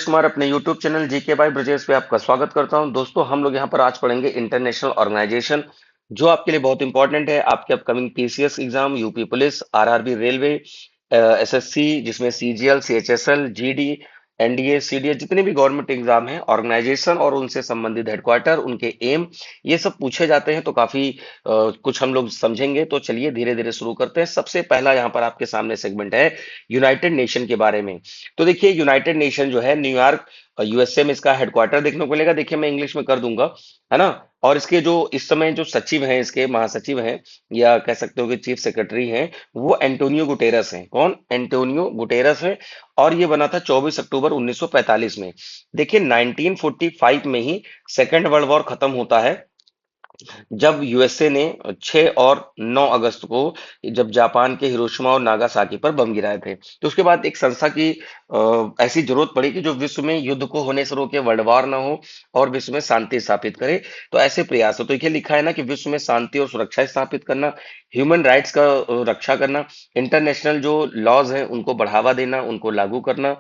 कुमार अपने YouTube channel GK by Brajesh पे आपका स्वागत करता हूं। दोस्तों, हम लोग यहां पर आज पढ़ेंगे इंटरनेशनल ऑर्गेनाइजेशन, जो आपके लिए बहुत इंपॉर्टेंट है। आपके upcoming PCS exam, UP police, RRB railway, SSC, जिसमें CGL, CHSL, GD, NDA, CDA, जितने भी गवर्नमेंट एग्जाम हैं, ऑर्गेनाइजेशन और उनसे संबंधित हेडक्वार्टर, उनके एम, ये सब पूछे जाते हैं। तो काफी कुछ हम लोग समझेंगे। तो चलिए धीरे धीरे शुरू करते हैं। सबसे पहला यहाँ पर आपके सामने सेगमेंट है यूनाइटेड नेशन के बारे में। तो देखिए, यूनाइटेड नेशन जो है न्यूयॉर्क, यूएसए में इसका हेडक्वार्टर देखने को मिलेगा। देखिए, मैं इंग्लिश में कर दूंगा, है ना। और इसके जो इस समय जो सचिव हैं, इसके महासचिव हैं, या कह सकते हो कि चीफ सेक्रेटरी हैं, वो एंटोनियो गुटेरस हैं। कौन? एंटोनियो गुटेरस है। और ये बना था 24 अक्टूबर 1945 में। देखिए, 1945 में ही सेकेंड वर्ल्ड वॉर खत्म होता है, जब यूएसए ने 6 और 9 अगस्त को, जब जापान के हिरोशिमा और नागासाकी पर बम गिराए थे। तो उसके बाद एक संस्था की ऐसी जरूरत पड़ी कि जो विश्व में युद्ध को होने से रोके, वर्ल्ड वार ना हो, और विश्व में शांति स्थापित करे। तो ऐसे प्रयास हो। तो ये लिखा है ना कि विश्व में शांति और सुरक्षा स्थापित करना, ह्यूमन राइट्स का रक्षा करना, इंटरनेशनल जो लॉज हैं उनको बढ़ावा देना, उनको लागू करना,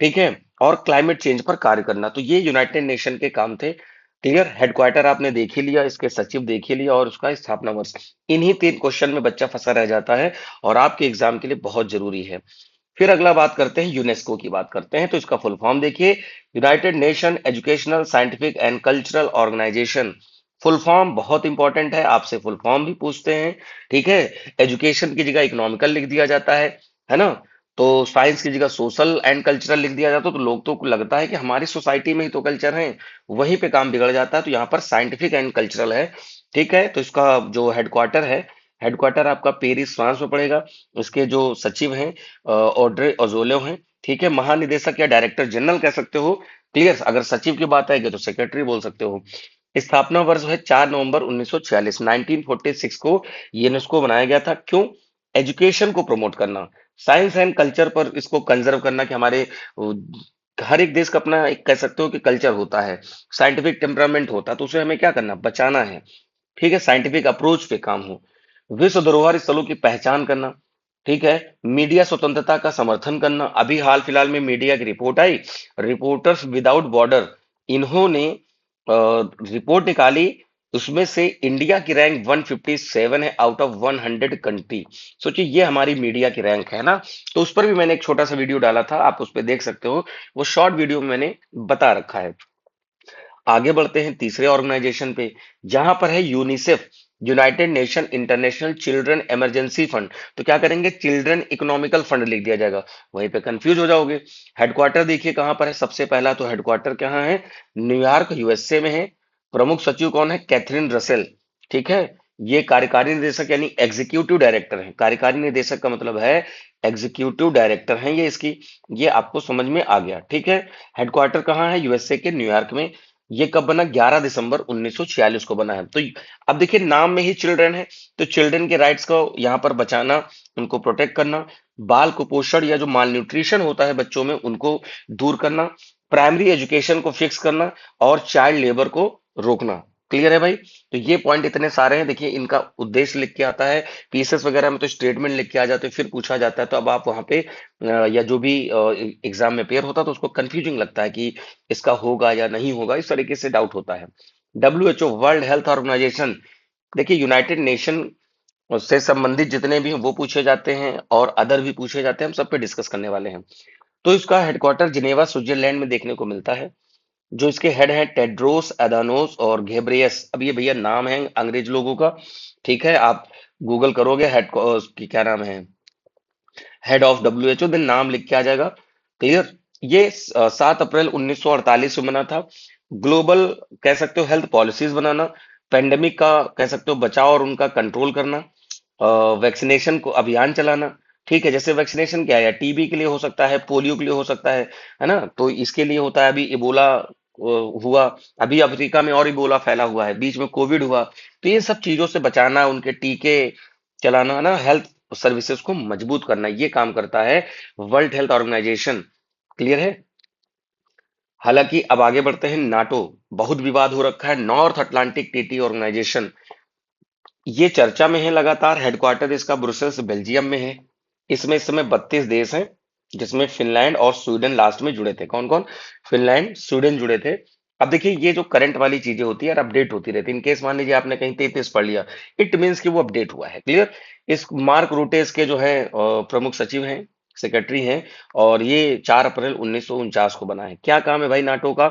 ठीक है, और क्लाइमेट चेंज पर कार्य करना। तो ये यूनाइटेड नेशन के काम थे। क्लियर। हेडक्वार्टर आपने देख ही लिया, इसके सचिव देख ही लिया, और उसका स्थापना वर्ष। इन्हीं 3 क्वेश्चन में बच्चा फंसा रह जाता है, और आपके एग्जाम के लिए बहुत जरूरी है। फिर अगला बात करते हैं, यूनेस्को की बात करते हैं। तो इसका फुल फॉर्म देखिए, United Nation Educational, Scientific and Cultural Organization. Full form बहुत इंपॉर्टेंट है, आपसे फुल फॉर्म भी पूछते हैं। ठीक है। एजुकेशन की जगह इकोनॉमिकल लिख दिया जाता है ना। तो साइंस की जगह सोशल एंड कल्चरल लिख दिया जाता है। तो लोग तो लगता है कि हमारी सोसाइटी में ही तो कल्चर है, वहीं पे काम बिगड़ जाता है। तो यहाँ पर साइंटिफिक एंड कल्चरल है। ठीक है। तो इसका जो हेडक्वार्टर है, हेडक्वार्टर आपका पेरिस फ्रांस में पड़ेगा। इसके जो सचिव हैं ऑड्रे अजोले हैं। ठीक है। महानिदेशक या डायरेक्टर जनरल कह सकते हो। क्लियर। अगर सचिव की बात आएगी तो सेक्रेटरी बोल सकते हो। स्थापना वर्ष है 4 नवंबर 1946, 1946 को यूनेस्को बनाया गया था। क्यों? एजुकेशन को प्रमोट करना, साइंस एंड कल्चर पर इसको कंजर्व करना, कि हमारे हर एक देश का अपना एक कह सकते हो कि कल्चर होता है, साइंटिफिक टेम्परामेंट होता है। तो उसे हमें क्या करना? बचाना है। ठीक है। साइंटिफिक अप्रोच पे काम हो। विश्व धरोहर स्थलों की पहचान करना। ठीक है। मीडिया स्वतंत्रता का समर्थन करना। अभी हाल फिलहाल में मीडिया की रिपोर्ट आई, रिपोर्टर्स विदाउट बॉर्डर, इन्होंने रिपोर्ट निकाली। उसमें से इंडिया की रैंक 157 है आउट ऑफ 100 कंट्री। सोचिए, ये हमारी मीडिया की रैंक है ना। तो उस पर भी मैंने एक छोटा सा वीडियो डाला था, आप उस पर देख सकते हो। वो शॉर्ट वीडियो में मैंने बता रखा है। आगे बढ़ते हैं तीसरे ऑर्गेनाइजेशन पे, जहां पर है UNICEF, United nation international children emergency fund. तो क्या करेंगे? चिल्ड्रन इकोनॉमिकल फंड लिख दिया जाएगा। वहीं पे कंफ्यूज हो जाओगे। हेडक्वार्टर देखिए कहां पर है। सबसे पहला तो हेडक्वार्टर कहाँ है? न्यूयॉर्क, यूएसए में है। प्रमुख सचिव कौन है? Catherine Russell. ठीक है। ये कार्यकारी निदेशक यानी एग्जीक्यूटिव डायरेक्टर है। कार्यकारी निदेशक का मतलब है एग्जीक्यूटिव डायरेक्टर है ये इसकी। ये आपको समझ में आ गया। ठीक है। हेडक्वार्टर कहाँ है? यूएसए के न्यूयॉर्क में। ये कब बना? 11 दिसंबर 1946 को बना है। तो अब देखिए, नाम में ही चिल्ड्रन है, तो चिल्ड्रन के राइट्स को यहाँ पर बचाना, उनको प्रोटेक्ट करना, बाल कुपोषण या जो माल न्यूट्रिशन होता है बच्चों में, उनको दूर करना, प्राइमरी एजुकेशन को फिक्स करना, और चाइल्ड लेबर को रोकना। क्लियर है भाई? तो ये पॉइंट इतने सारे हैं। देखिए, इनका उद्देश्य लिख के आता है। पीसेस वगैरह में तो स्टेटमेंट लिख के आ जाते हैं, फिर पूछा जाता है। तो अब आप वहां पे या जो भी एग्जाम में पेयर होता है तो उसको कंफ्यूजिंग लगता है कि इसका होगा या नहीं होगा, इस तरीके से डाउट होता है। WHO, World Health Organization. देखिए, यूनाइटेड नेशन से संबंधित जितने भी हैं वो पूछे जाते हैं, और अदर भी पूछे जाते हैं। हम सब पे डिस्कस करने वाले हैं। तो इसका हेडक्वार्टर जिनेवा, स्विट्जरलैंड में देखने को मिलता है। जो इसके हेड है टेड्रोस एडानोस और घेब्रेयस। अब ये भैया नाम है अंग्रेज लोगों का। ठीक है। आप गूगल करोगे हेड की क्या नाम है, हेड ऑफ डब्ल्यूएचओ, देन नाम लिख के आ जाएगा। क्लियर। ये 7 अप्रैल 1948 में बना था। ग्लोबल कह सकते हो हेल्थ पॉलिसीज बनाना, पेंडेमिक का कह सकते हो बचाव और उनका कंट्रोल करना, वैक्सीनेशन को अभियान चलाना। ठीक है। जैसे वैक्सीनेशन क्या है? टीबी के लिए हो सकता है, पोलियो के लिए हो सकता है ना। तो इसके लिए होता है। अभी इबोला हुआ, अभी अफ्रीका में और इबोला फैला हुआ है, बीच में कोविड हुआ। तो ये सब चीजों से बचाना, उनके टीके चलाना ना, हेल्थ सर्विसेज को मजबूत करना, ये काम करता है वर्ल्ड हेल्थ ऑर्गेनाइजेशन। क्लियर है? हालांकि अब आगे बढ़ते हैं। नाटो, बहुत विवाद हो रखा है। नॉर्थ अटलांटिक ट्रीटी ऑर्गेनाइजेशन, ये चर्चा में है लगातार। हेडक्वार्टर इसका ब्रुसेल्स बेल्जियम में है। इसमें इस समय 32 देश हैं। जिसमें फिनलैंड और स्वीडन लास्ट में जुड़े थे। कौन कौन? फिनलैंड, स्वीडन जुड़े थे। अब देखिए, ये जो करंट वाली चीजें होती है यार, अपडेट होती रहती है। इनकेस मान लीजिए आपने कहीं 33 पढ़ लिया, इट मीन्स कि वो अपडेट हुआ है। क्लियर? इस मार्क रूटे इसके जो है प्रमुख सचिव हैं, सेक्रेटरी हैं। और ये 4 अप्रैल 1949 को बना है। क्या काम है भाई नाटो का?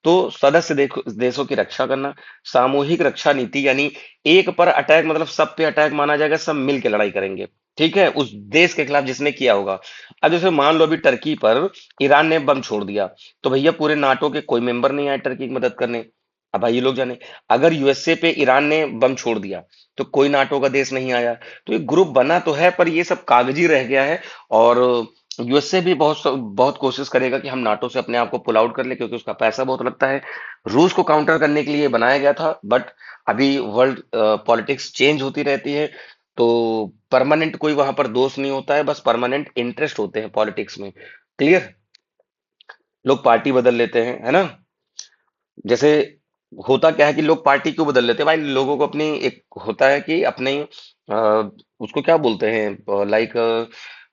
तो सदस्य देशों की रक्षा करना, सामूहिक रक्षा नीति, यानी एक पर अटैक मतलब सब पे अटैक माना जाएगा, सब मिल के लड़ाई करेंगे। ठीक है, उस देश के खिलाफ जिसने किया होगा। अब जैसे मान लो अभी टर्की पर ईरान ने बम छोड़ दिया, तो भैया पूरे नाटो के कोई मेंबर नहीं आए टर्की की मदद करने। अब भाई ये लोग जाने, अगर यूएसए पे ईरान ने बम छोड़ दिया, तो कोई नाटो का देश नहीं आया। तो ये ग्रुप बना तो है, पर ये सब कागजी रह गया है। और यूएसए भी बहुत बहुत कोशिश करेगा कि हम नाटो से अपने आप को पुल आउट कर ले, क्योंकि उसका पैसा बहुत लगता है। रूस को काउंटर करने के लिए बनाया गया था, बट अभी वर्ल्ड पॉलिटिक्स चेंज होती रहती है। तो परमानेंट कोई वहां पर दोस्त नहीं होता है, बस परमानेंट इंटरेस्ट होते हैं पॉलिटिक्स में। क्लियर? लोग पार्टी बदल लेते हैं, है ना? जैसे होता क्या है कि लोग पार्टी क्यों बदल लेते हैं भाई? लोगों को अपनी एक होता है कि अपने उसको क्या बोलते हैं, लाइक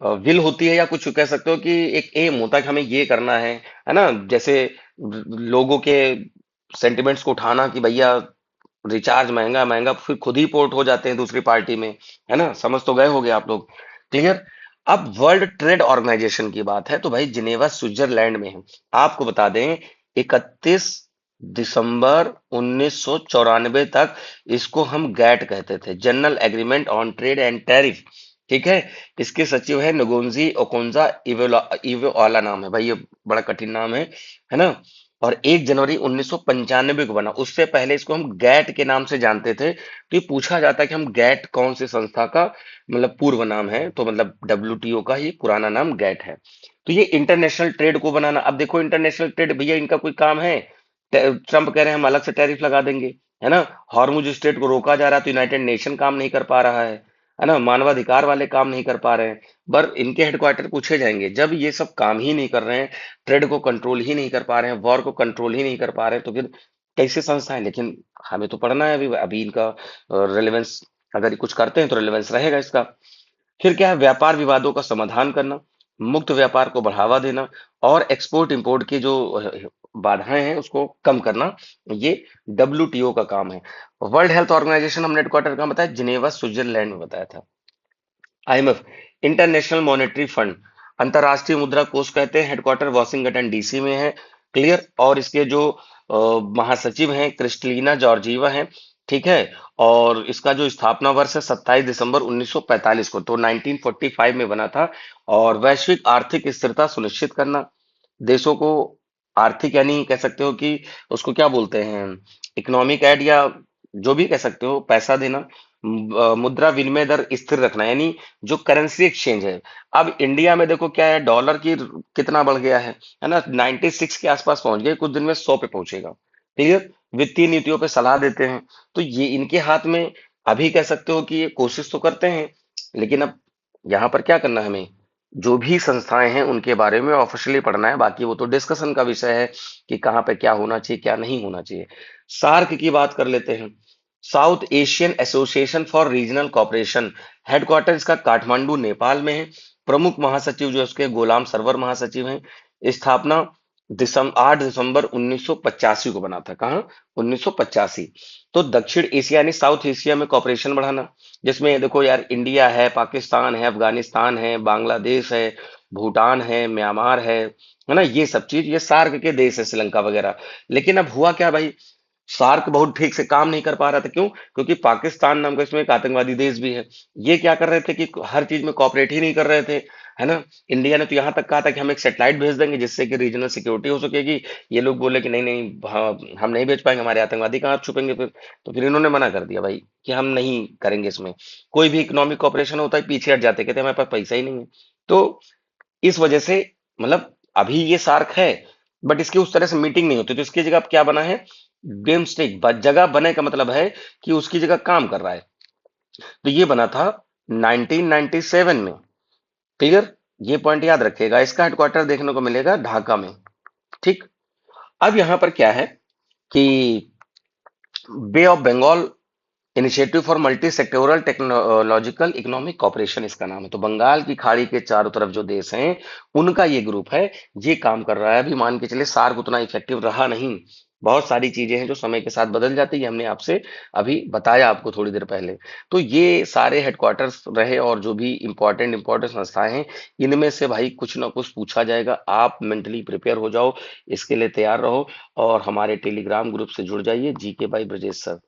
विल होती है, या कुछ कह सकते हो कि एक एम होता है कि हमें ये करना है ना? जैसे लोगों के सेंटिमेंट्स को उठाना कि भैया रिचार्ज महंगा महंगा, फिर खुद ही पोर्ट हो जाते हैं दूसरी पार्टी में। है ना? समझ तो गए होगे आप लोग। क्लियर? अब वर्ल्ड ट्रेड ऑर्गेनाइजेशन की बात है, तो भाई जिनेवा स्विट्जरलैंड में है। आपको बता दें, 31 दिसंबर 1994 तक इसको हम गैट कहते थे, general agreement on trade and tariff. ठीक है। इसके सचिव है नगोंजी ओकोंजा इवेओला, नाम है भाई, ये बड़ा कठिन नाम है ना? और 1 जनवरी 1995 को बना। उससे पहले इसको हम गैट के नाम से जानते थे। तो ये पूछा जाता है कि हम गैट कौन सी संस्था का मतलब पूर्व नाम है, तो मतलब डब्ल्यूटीओ का ही पुराना नाम गैट है। तो ये इंटरनेशनल ट्रेड को बनाना। अब देखो, इंटरनेशनल ट्रेड भैया इनका कोई काम है? ट्रंप कह रहे हैं हम अलग से टैरिफ लगा देंगे, है ना? हॉर्मुज स्ट्रेट को रोका जा रहा है, तो यूनाइटेड नेशन काम नहीं कर पा रहा है ना? मानवाधिकार वाले काम नहीं कर पा रहे हैं। पर इनके हेडक्वार्टर पूछे जाएंगे, जब ये सब काम ही नहीं कर रहे हैं, ट्रेड को कंट्रोल ही नहीं कर पा रहे हैं, वॉर को कंट्रोल ही नहीं कर पा रहे हैं, तो फिर कैसे संस्थाएं? लेकिन हमें तो पढ़ना है अभी अभी इनका रेलेवेंस। अगर ये कुछ करते हैं तो रेलेवेंस रहेगा इसका। फिर क्या है? व्यापार विवादों का समाधान करना, मुक्त व्यापार को बढ़ावा देना, और एक्सपोर्ट इंपोर्ट की जो बाधाएं हैं उसको कम करना, ये डब्ल्यूटीओ का काम है। वर्ल्ड हेल्थ ऑर्गेनाइजेशन हमने हेडक्वार्टर कहाँ बताया? जिनेवा स्विट्जरलैंड में बताया था। आईएमएफ, इंटरनेशनल मॉनेटरी फंड, अंतरराष्ट्रीय मुद्रा कोष कहते हैं, हेडक्वार्टर वॉशिंगटन डीसी में है। क्लियर? और इसके जो महासचिव हैं क्रिस्टलीना जॉर्जीवा हैं। ठीक है। और इसका जो स्थापना वर्ष है 27 दिसंबर 1945 को, तो 1945 में बना था। और वैश्विक आर्थिक स्थिरता सुनिश्चित करना, देशों को आर्थिक, यानी कह सकते हो कि उसको क्या बोलते हैं, इकोनॉमिक एड, या जो भी कह सकते हो, पैसा देना। मुद्रा विनिमय दर स्थिर रखना, यानी जो करेंसी एक्सचेंज है। अब इंडिया में देखो क्या है, डॉलर की कितना बढ़ गया है ना? 96 के आसपास पहुंच गए, कुछ दिन में 100 पे पहुंचेगा। क्लियर? वित्तीय नीतियों पे सलाह देते हैं। तो ये इनके हाथ में, अभी कह सकते हो कि ये कोशिश तो करते हैं, लेकिन अब यहाँ पर क्या करना है हमें? जो भी संस्थाएं हैं उनके बारे में ऑफिशियली पढ़ना है, बाकी वो तो डिस्कशन का विषय है कि कहाँ पे क्या होना चाहिए क्या नहीं होना चाहिए। सार्क की बात कर लेते हैं। South Asian association for regional cooperation, headquarter इसका काठमांडू नेपाल में है। प्रमुख महासचिव जो है उसके गुलाम सरवर महासचिव हैं। स्थापना 8 दिसंबर 1985 को बना था। कहाँ? 1985। तो दक्षिण एशिया यानी साउथ एशिया में कॉपरेशन बढ़ाना, जिसमें देखो यार, इंडिया है, पाकिस्तान है, अफगानिस्तान है, बांग्लादेश है, भूटान है, म्यांमार है ना? ये सब चीज, ये सार्क के देश है, श्रीलंका वगैरह। लेकिन अब हुआ क्या भाई? सार्क बहुत ठीक से काम नहीं कर पा रहा था। क्यों? क्योंकि पाकिस्तान नाम का इसमें एक आतंकवादी देश भी है। ये क्या कर रहे थे कि हर चीज में कॉपरेट ही नहीं कर रहे थे, है ना? इंडिया ने तो यहां तक कहा था कि हम एक सैटेलाइट भेज देंगे जिससे कि रीजनल सिक्योरिटी हो सकेगी। ये लोग बोले कि नहीं नहीं, हाँ, हम नहीं भेज पाएंगे, हमारे आतंकवादी कहाँ छुपेंगे फिर। तो फिर इन्होंने मना कर दिया भाई कि हम नहीं करेंगे इसमें। कोई भी इकोनॉमिक कॉपरेशन होता है पीछे हट जाते, कहते हमारे पास पैसा ही नहीं है। तो इस वजह से, मतलब अभी ये सार्क है, बट इसकी उस तरह से मीटिंग नहीं होती। तो इसकी जगह अब क्या बना है? बिम्स्टेक। जगह बने का मतलब है कि उसकी जगह काम कर रहा है। तो ये बना था 1997 में। क्लियर? ये पॉइंट याद रखिएगा। इसका हेडक्वार्टर देखने को मिलेगा ढाका में। ठीक। अब यहां पर क्या है कि bay of Bengal initiative for multi sectoral technological economic cooperation इसका नाम है। तो बंगाल की खाड़ी के चारों तरफ जो देश हैं उनका ये ग्रुप है, ये काम कर रहा है। अभी मान के चले सार्क उतना इफेक्टिव रहा नहीं, बहुत सारी चीजें हैं जो समय के साथ बदल जाती है, हमने आपसे अभी बताया आपको थोड़ी देर पहले। तो ये सारे हेडक्वार्टर्स रहे और जो भी इंपॉर्टेंट इंपॉर्टेंट संस्थाएं हैं, इनमें से भाई कुछ ना कुछ पूछा जाएगा। आप मेंटली प्रिपेयर हो जाओ, इसके लिए तैयार रहो और हमारे टेलीग्राम ग्रुप से जुड़ जाइए। GK by Brajesh sir,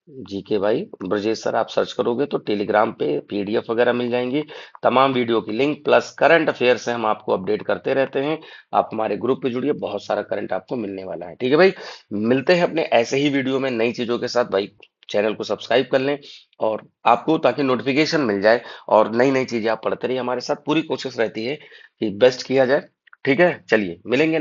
GK भाई ब्रजेश सर आप सर्च करोगे तो टेलीग्राम पे पीडीएफ वगैरह मिल जाएंगी, तमाम वीडियो की लिंक प्लस करंट अफेयर से हम आपको अपडेट करते रहते हैं। आप हमारे ग्रुप पे जुड़िए, बहुत सारा करंट आपको मिलने वाला है। ठीक है भाई, मिलते हैं अपने ऐसे ही वीडियो में नई चीजों के साथ। भाई चैनल को सब्सक्राइब कर लें और आपको ताकि नोटिफिकेशन मिल जाए और नई नई चीजें आप पढ़ते रहिए। हमारे साथ पूरी कोशिश रहती है कि बेस्ट किया जाए। ठीक है, चलिए मिलेंगे।